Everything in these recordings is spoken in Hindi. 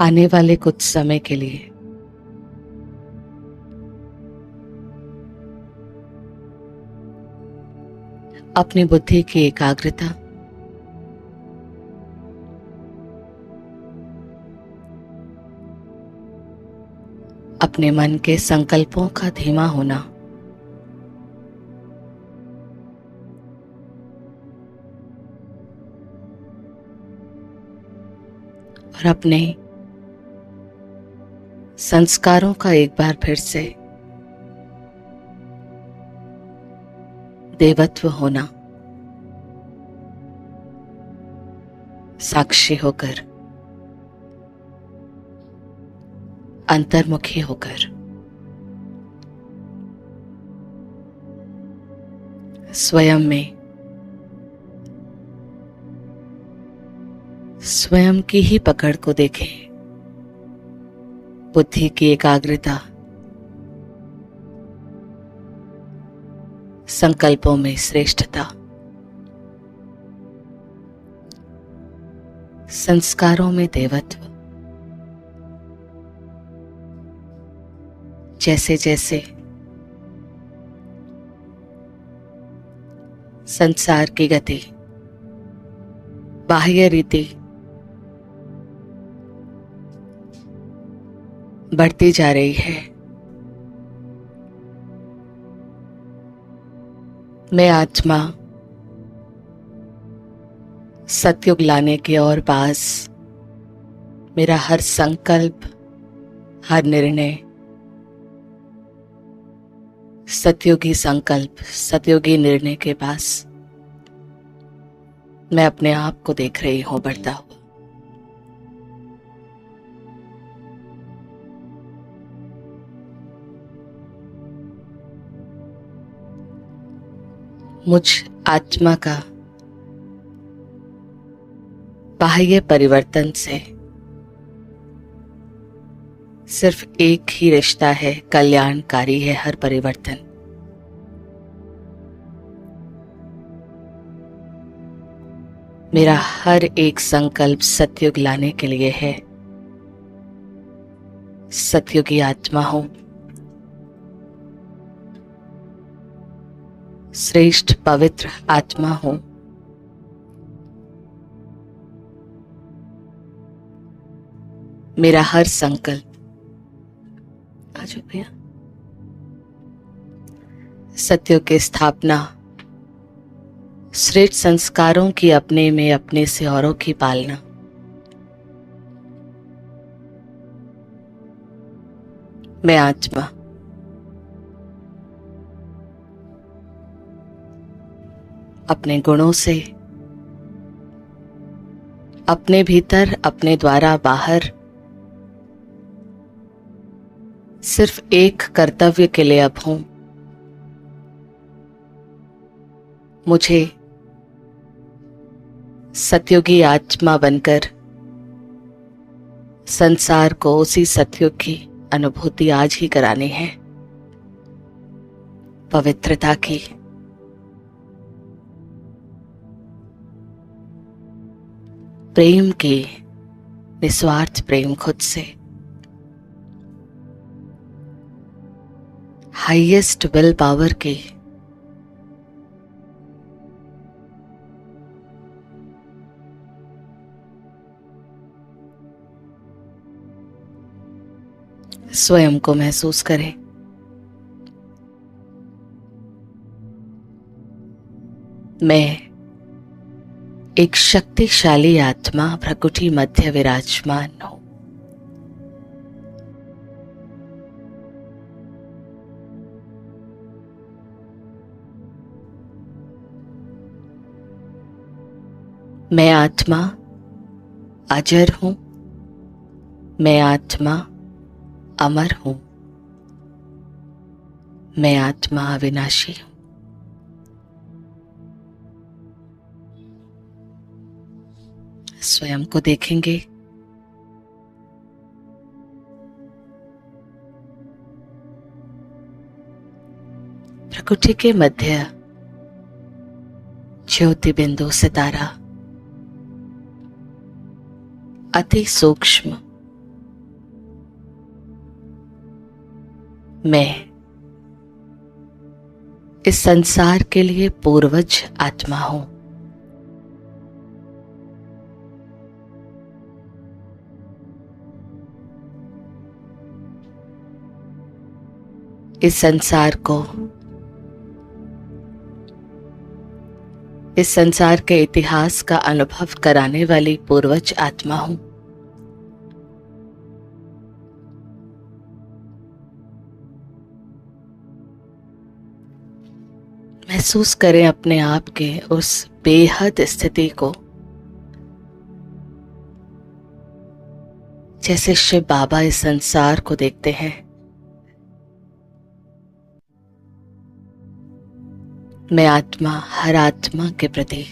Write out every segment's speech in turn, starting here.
आने वाले कुछ समय के लिए अपनी बुद्धि की एकाग्रता, अपने मन के संकल्पों का धीमा होना और अपने संस्कारों का एक बार फिर से देवत्व होना, साक्षी होकर, अंतर्मुखी होकर स्वयं में स्वयं की ही पकड़ को देखें। बुद्धि की एकाग्रता, संकल्पों में श्रेष्ठता, संस्कारों में देवत्व। जैसे जैसे संसार की गति, बाह्य रीति बढ़ती जा रही है, मैं आत्मा सतयुग लाने के और पास मेरा हर संकल्प, हर निर्णय सतयुगी संकल्प, सतयुगी निर्णय के पास मैं अपने आप को देख रही हूं बढ़ता हुआ। मुझ आत्मा का बाह्य परिवर्तन से सिर्फ एक ही रिश्ता है, कल्याणकारी है हर परिवर्तन। मेरा हर एक संकल्प सतयुग लाने के लिए है। सतयुगी आत्मा हूं, श्रेष्ठ पवित्र आत्मा हूं। मेरा हर संकल्प, आज भैया, सतयुग की स्थापना, श्रेष्ठ संस्कारों की अपने में अपने से औरों की पालना, मैं आत्मा अपने गुणों से, अपने भीतर, अपने द्वारा बाहर सिर्फ एक कर्तव्य के लिए अब हूं। मुझे सतयुगी आत्मा बनकर संसार को उसी सतयुग की अनुभूति आज ही करानी है। पवित्रता की, प्रेम की, निस्वार्थ प्रेम खुद से, हाईएस्ट विल पावर की, स्वयं को महसूस करें। मैं एक शक्तिशाली आत्मा प्रकृति मध्य विराजमान हूं। मैं आत्मा अजर हूं, मैं आत्मा अमर हूं, मैं आत्मा अविनाशी हूं। स्वयं को देखेंगे। प्रकृति के मध्य ज्योति बिंदु सितारा, अति सूक्ष्म मैं इस संसार के लिए पूर्वज आत्मा हूं। इस संसार के इतिहास का अनुभव कराने वाली पूर्वज आत्मा हूं। महसूस करें अपने आप के उस बेहद स्थिति को, जैसे शिव बाबा इस संसार को देखते हैं। मैं आत्मा हर आत्मा के प्रति,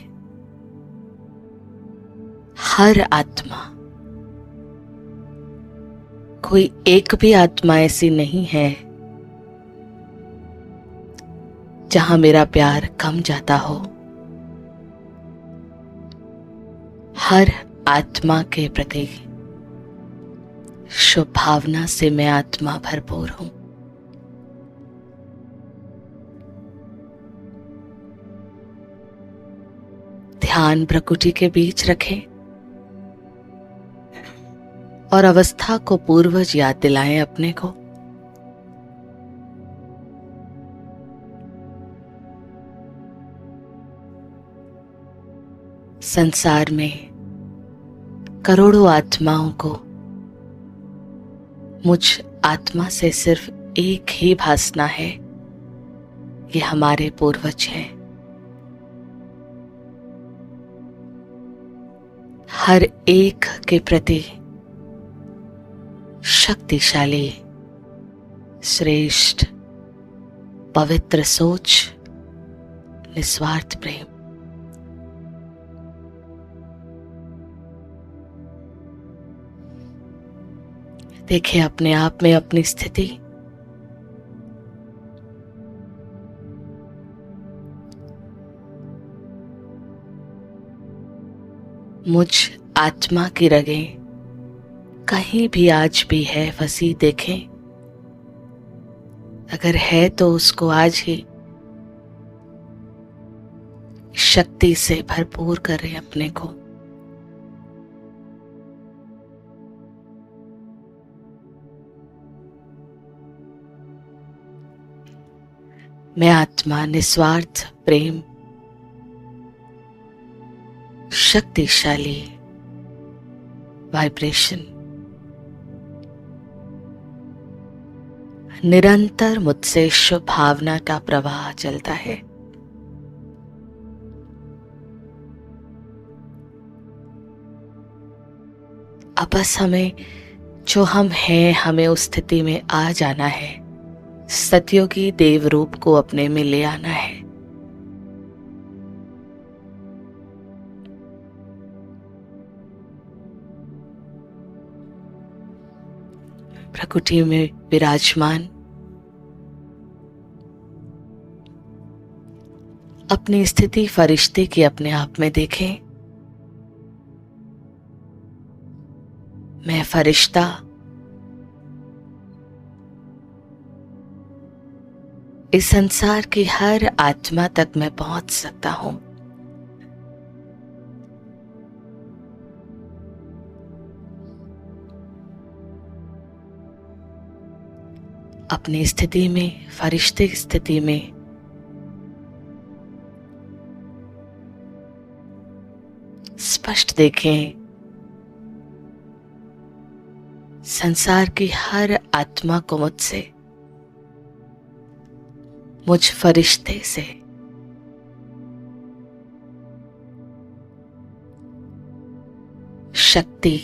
हर आत्मा, कोई एक भी आत्मा ऐसी नहीं है जहां मेरा प्यार कम जाता हो। हर आत्मा के प्रति शुभ भावना से मैं आत्मा भरपूर हूं। ध्यान प्रकृति के बीच रखें और अवस्था को पूर्वज याद दिलाएं अपने को। संसार में करोड़ों आत्माओं को मुझ आत्मा से सिर्फ एक ही भासना है, ये हमारे पूर्वज हैं। हर एक के प्रति शक्तिशाली, श्रेष्ठ, पवित्र सोच, निस्वार्थ प्रेम। देखिए अपने आप में अपनी स्थिति। मुझ आत्मा की रगें कहीं भी आज भी है फंसी, देखें। अगर है तो उसको आज ही शक्ति से भरपूर करें अपने को। मैं आत्मा निस्वार्थ प्रेम, शक्तिशाली वाइब्रेशन निरंतर मुझसे शुभ भावना का प्रवाह चलता है। अब बस हमें जो हम हैं, हमें उस स्थिति में आ जाना है। सतयोगी देव रूप को अपने में ले आना है। प्रकृति में विराजमान अपनी स्थिति फरिश्ते की अपने आप में देखें। मैं फरिश्ता इस संसार की हर आत्मा तक मैं पहुंच सकता हूं। अपनी स्थिति में, फरिश्ते की स्थिति में स्पष्ट देखें, संसार की हर आत्मा को मुझसे, मुझ फरिश्ते से शक्ति,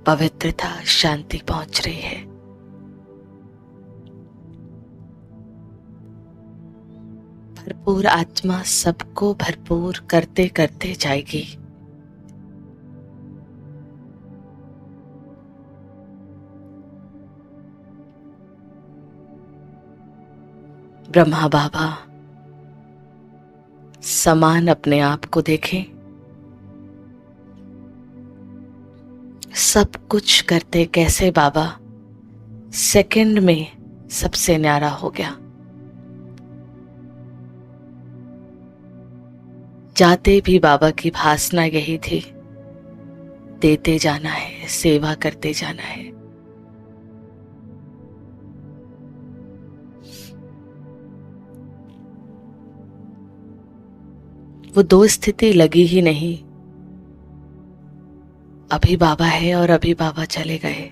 पवित्रता, शांति पहुंच रही है। भरपूर आत्मा सबको भरपूर करते करते जाएगी। ब्रह्मा बाबा समान अपने आप को देखें। सब कुछ करते कैसे बाबा? सेकंड में सबसे न्यारा हो गया। जाते भी बाबा की भासना यही थी, देते जाना है, सेवा करते जाना है। वो दो स्थिति लगी ही नहीं, अभी बाबा है और अभी बाबा चले गए।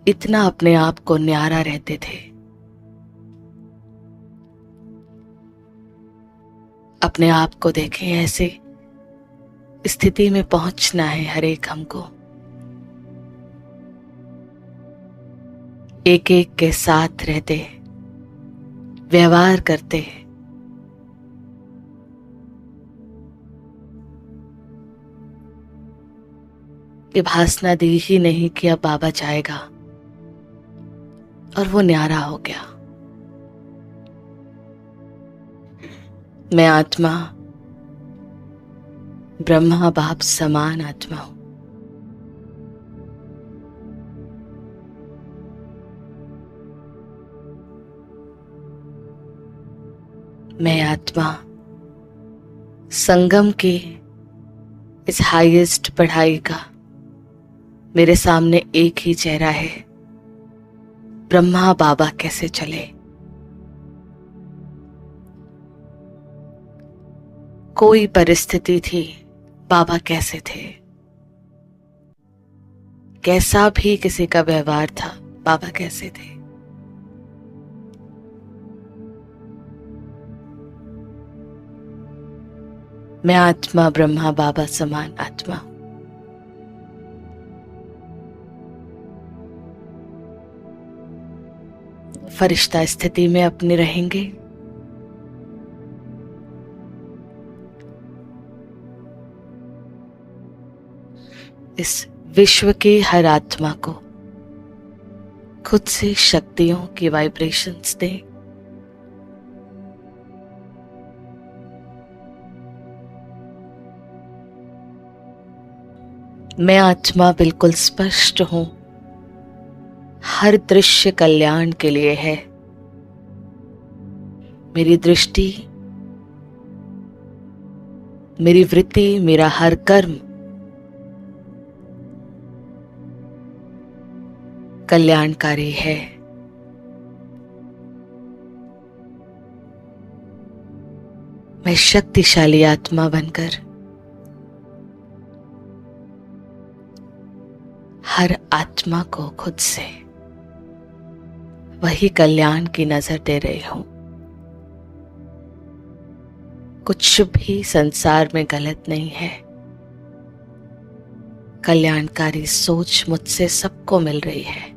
इतना अपने आप को न्यारा रहते थे। अपने आप को देखें, ऐसे स्थिति में पहुंचना है हर एक हमको। एक एक के साथ रहते, व्यवहार करते, ये भासना दी ही नहीं कि अब बाबा जाएगा, और वो न्यारा हो गया। मैं आत्मा, ब्रह्मा बाप समान आत्मा हूं। मैं आत्मा संगम की इस हाईएस्ट पढ़ाई का मेरे सामने एक ही चेहरा है, ब्रह्मा बाबा कैसे चले। कोई परिस्थिति थी, बाबा कैसे थे। कैसा भी किसी का व्यवहार था, बाबा कैसे थे। मैं आत्मा ब्रह्मा बाबा समान आत्मा। फरिश्ता स्थिति में अपने रहेंगे। इस विश्व की हर आत्मा को खुद से शक्तियों की वाइब्रेशंस दें। मैं आत्मा बिल्कुल स्पष्ट हूं, हर दृश्य कल्याण के लिए है। मेरी दृष्टि, मेरी वृत्ति, मेरा हर कर्म कल्याणकारी है। मैं शक्तिशाली आत्मा बनकर हर आत्मा को खुद से वही कल्याण की नजर दे रही हूं। कुछ भी संसार में गलत नहीं है। कल्याणकारी सोच मुझसे सबको मिल रही है।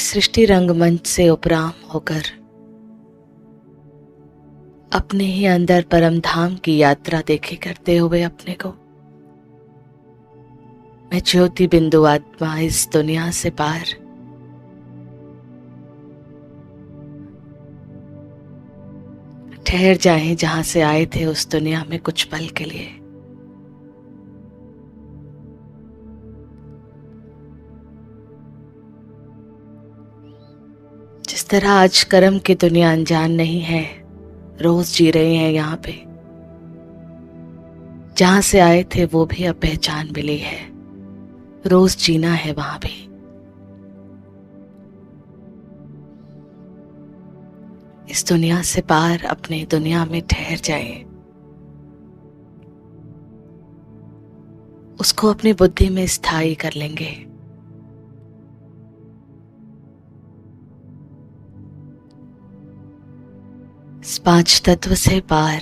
सृष्टि रंगमंच से उपराम होकर अपने ही अंदर परम धाम की यात्रा देखे करते हुए अपने को मैं ज्योति बिंदु आत्मा इस दुनिया से पार ठहर जाएं जहां से आए थे उस दुनिया में कुछ पल के लिए। जिस तरह आज कर्म की दुनिया अनजान नहीं है, रोज जी रहे हैं यहाँ पे। जहां से आए थे वो भी अब पहचान मिली है, रोज जीना है वहां भी। इस दुनिया से पार अपने दुनिया में ठहर जाएं, उसको अपनी बुद्धि में स्थायी कर लेंगे। इस पांच तत्व से पार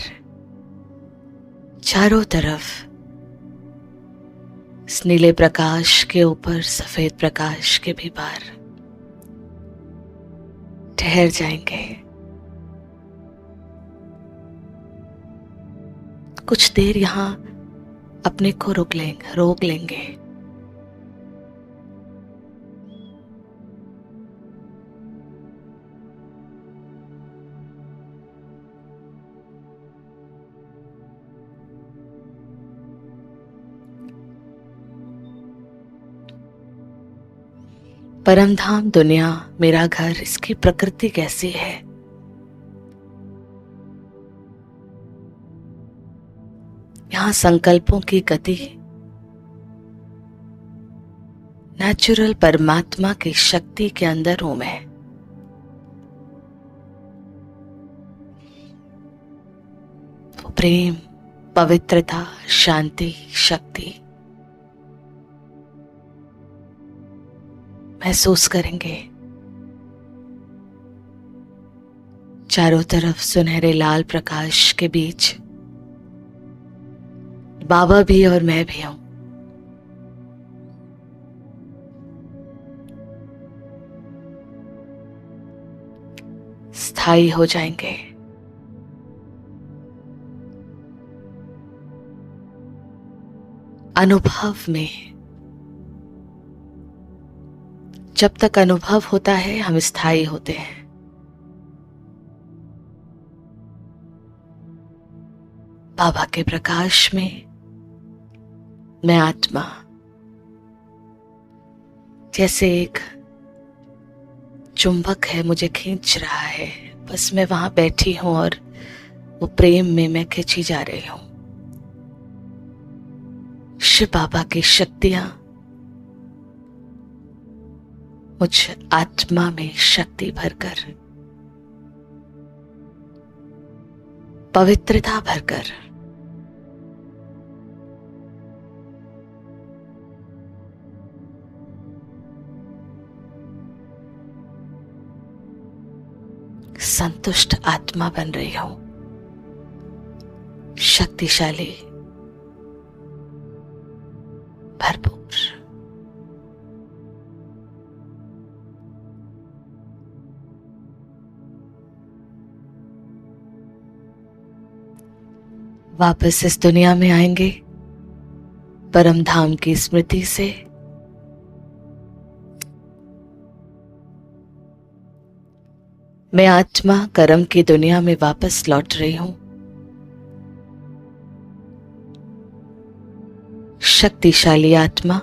चारों तरफ इस नीले प्रकाश के ऊपर सफेद प्रकाश के भी पार ठहर जाएंगे। कुछ देर यहां अपने को रोक लेंगे। परमधाम दुनिया मेरा घर, इसकी प्रकृति कैसी है? यहाँ संकल्पों की गति नेचुरल परमात्मा की शक्ति के अंदर हूं मैं। वो प्रेम, पवित्रता, शांति, शक्ति महसूस करेंगे। चारों तरफ सुनहरे लाल प्रकाश के बीच बाबा भी और मैं भी हूं। स्थायी हो जाएंगे। अनुभव में, जब तक अनुभव होता है हम स्थायी होते हैं। बाबा के प्रकाश में मैं आत्मा जैसे एक चुंबक है, मुझे खींच रहा है। बस मैं वहां बैठी हूं और वो प्रेम में मैं खींची जा रही हूं। शिव बाबा की शक्तियां मुझ आत्मा में शक्ति भरकर, पवित्रता भरकर संतुष्ट आत्मा बन रही हूं, शक्तिशाली, भरपूर। वापस इस दुनिया में आएंगे परम धाम की स्मृति से। मैं आत्मा कर्म की दुनिया में वापस लौट रही हूं, शक्तिशाली आत्मा,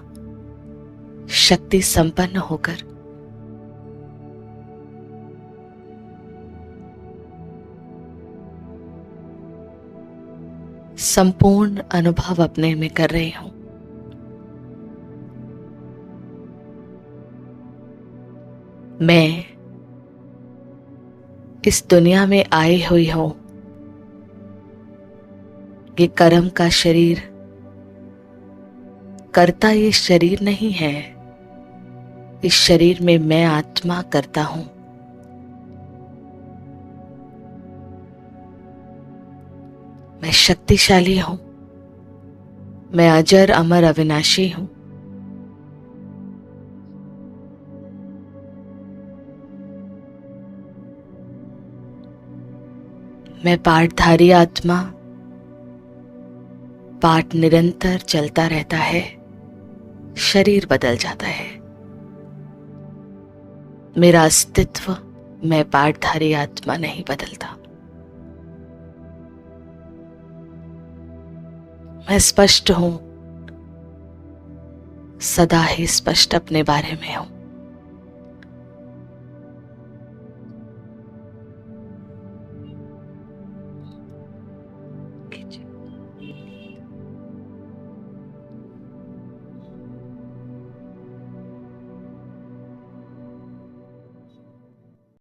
शक्ति संपन्न होकर संपूर्ण अनुभव अपने में कर रही हूं। मैं इस दुनिया में आई हुई हूं, ये कर्म का शरीर, करता ये शरीर नहीं है। इस शरीर में मैं आत्मा करता हूं। मैं शक्तिशाली हूं, मैं अजर अमर अविनाशी हूं। मैं पाठधारी आत्मा, पाठ निरंतर चलता रहता है, शरीर बदल जाता है। मेरा अस्तित्व, मैं पाठधारी आत्मा नहीं बदलता। मैं स्पष्ट हूं, सदा ही स्पष्ट अपने बारे में हूं।